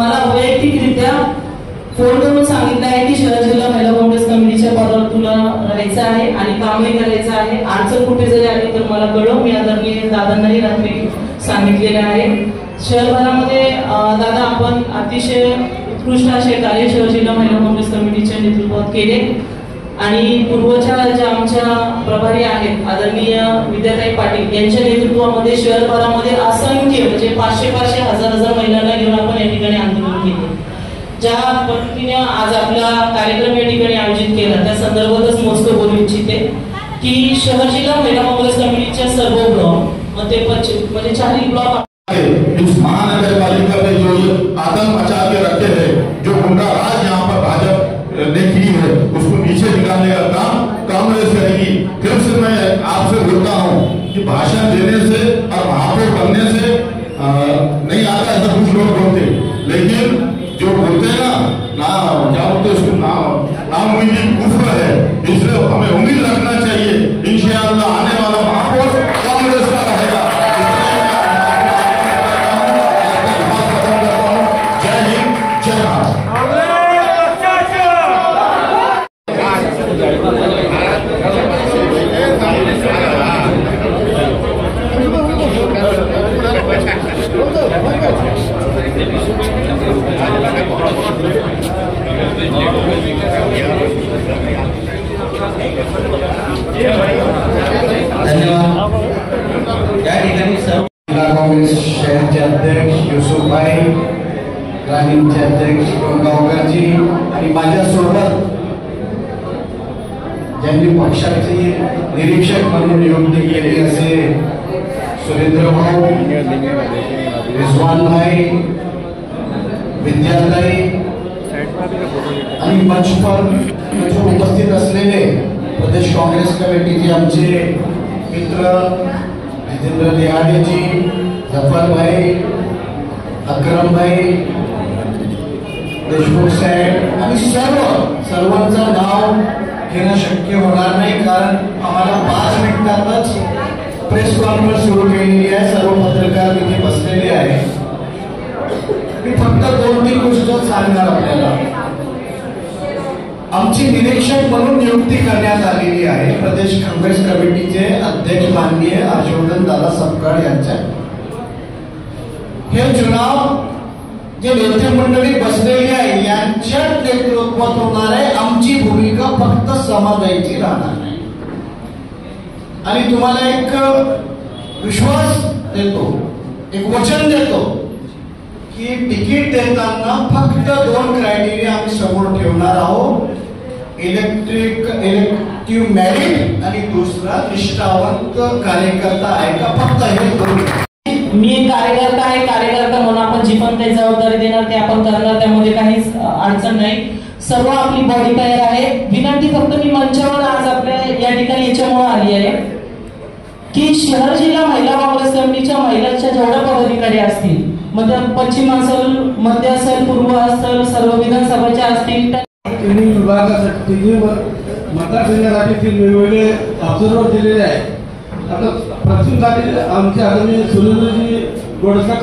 मला वैयक्तिकरित्या फोन करून सांगितलं आहे की शहर जिल्हा महिला काँग्रेस कमिटीच्या पदावर तुला राहायचं आहे आणि कामही करायचं आहे। अडचण कुठे जरी आली तर मला कळव, मी आदरणीय दादांनाही रात्री सांगितलेले आहे। शहरभरामध्ये दादा आपण अतिशय उत्कृष्ट असे कार्य शहर जिल्हा महिला काँग्रेस कमिटीच्या नेतृत्वात केले आणि पूर्वच्या ज्या आमच्या प्रभारी आहेत आदरणीय विद्याताई पाटील यांच्या नेतृत्वामध्ये शहरभरामध्ये असंख्य म्हणजे 500 हजार महिलांना घेऊन आपण या ठिकाणी आंदोलन केले। ज्या पद्धतीने आज आपला कार्यक्रम या ठिकाणी आयोजित केला त्या संदर्भातच मोजकं बोलू इच्छिते की शहर जिल्हा महिला काँग्रेस कमिटीच्या सर्व ब्लॉक मध्ये म्हणजे 40 ब्लॉक इस महानगर पालिका में जो आतंक मचा के रखते हैं, जो उनका राज यहाँ पर भाजपा ने की है उसको नीचे निकालने का काम कांग्रेस करेगी। फिर से मैं आपसे बोलता हूँ कि भाषण देने से और महापौर बनने से नहीं आता, ऐसा कुछ लोग बोलते, लेकिन जो बोलते हैं ना क्या बोलते उसको नाउमीद कुफ्र है, इसलिए हमें उम्मीद रखना चाहिए इंशाअल्लाह आने वाला महापौर कांग्रेस का रहेगा। जय हिंद, जय भारत। धन्यवाद। या ठिकाणी सर्व काँग्रेस शहरचे अध्यक्ष युसुफ भाई, ग्रामीणचे अध्यक्ष गावकरजी आणि माझ्यासोबत ज्यांनी पक्षाची निरीक्षक म्हणून नियुक्ती केली असे सुरेंद्र भाऊ, रिजवान भाई, विद्याताई आणि मंच पर उपस्थित असलेले प्रदेश काँग्रेस कमिटीचे आमचे मित्र जितेंद्र देहाडेजी, जफर भाई, अकरम भाई, देशमुख साहेब आणि सर्वांचं नाव घेणं शक्य होणार नाही कारण आम्हाला 5 मिनिटातच प्रेस कॉन्फरन्स सुरू केलेली आहे। सर्व पत्रकार तिथे बसलेले आहे। मी फक्त 2-3 गोष्टी सांगणार आपल्याला। आमची निरीक्षक म्हणून नियुक्ती करण्यात आलेली आहे प्रदेश काँग्रेस कमिटीचे अध्यक्ष माननीय हर्षवर्धन दादा सपकाळ यांच्या। हे चुनाव जे नेते मंडळी बसलेली आहे यांच्या नेतृत्वात होणार आहे। आमची भूमिका फक्त समजायची राहणार नाही आणि तुम्हाला एक विश्वास देतो, एक वचन देतो की तिकीट देताना फक्त 2 क्रायटेरिया आम्ही समोर ठेवणार आहोत, इलेक्टिव्ह मेरिट आणि दुसरा निष्ठावंत कार्यकर्ता आहे का, फक्त हे 2। मी एक कार्यकर्ता आहे, कार्यकर्ता म्हणून आपण जी पण काही जबाबदारी देणार ते आपण करणार, त्यामध्ये काहीच अडचण नाही। सर्व आपली बॉडी तयार आहे। विनंती फक्त मी मंचावर आज आपल्या या ठिकाणी याच्यामुळे आली आहे की शहर जिल्हा महिला काँग्रेस कमिटीच्या महिलांच्या जेवढ्या पदाधिकारी असतील, मध्य पश्चिम असेल, मध्य असेल, पूर्व असेल, सर्व विधानसभाच्या असतील, तिन्ही विभागासाठी तिन्ही मतदारसंघासाठी 3 वेगवेगळे ऑब्झर्वर दिलेले आहेत। आता पश्चिमसाठी आमचे आदरणीय सुरेंद्रजी गोडकर